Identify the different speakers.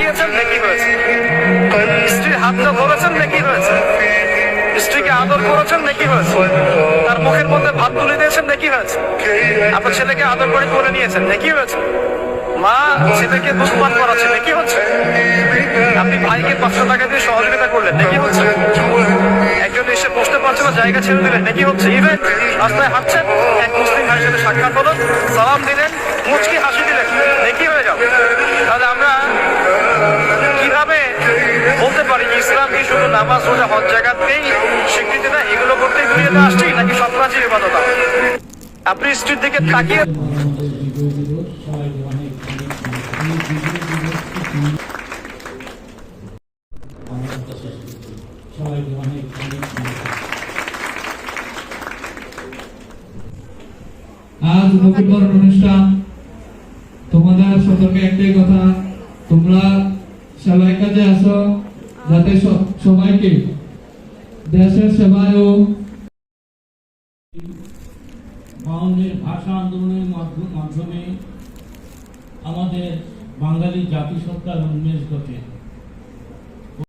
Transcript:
Speaker 1: দিয়েছেন, নেকি হয়েছে। স্ত্রীর হাতটা ধরেছেন, নেকি হয়েছে। স্ত্রীকে আদর করেছেন, নেকি হয়েছে। তার মুখের মধ্যে ভাত তুলে দিয়েছেন, নেকি হয়েছে। আপনার ছেলেকে আদর করে কোলে নিয়েছেন, নেকি হয়েছে। মা ছেলেকে দুধ পান করাচ্ছে, নেকি হচ্ছে। আপনি ভাইকে 500 টাকা দিয়ে সহযোগিতা করলেন, নেকি হচ্ছে। একজন এসে বসতে পারছে না, জায়গা ছেড়ে দিলেন, নেকি হচ্ছে। ইভেন রাস্তায় হাঁটছেন, এক মুসলিম ভাইয়ের সাথে সাক্ষাৎ হলো, সালাম দিলেন, মুচকি হাসি দিলেন, নেকি হয়ে যাবে। তাহলে আমরা কিভাবে বলতে পারি যে ইসলাম কি শুধু নামাজ রোজা হজ জায়গাতেই স্বীকৃতি না, এগুলো করতেই দুনিয়াতে আসছি, নাকি সব কাজই ইবাদত? আপনি স্ত্রীর দিকে তাকিয়ে
Speaker 2: আজ নবীনবরণ অনুষ্ঠান, তোমাদের সকলকে একটাই কথা, তোমরা সবাই কাজে আসো, যাতে সবাইকে দেশের সেবায় ও
Speaker 3: বাউন্নের ভাষা আন্দোলনের মাধ্যমে আমাদের বাঙালি জাতিসত্তার উন্মেষ ঘটে।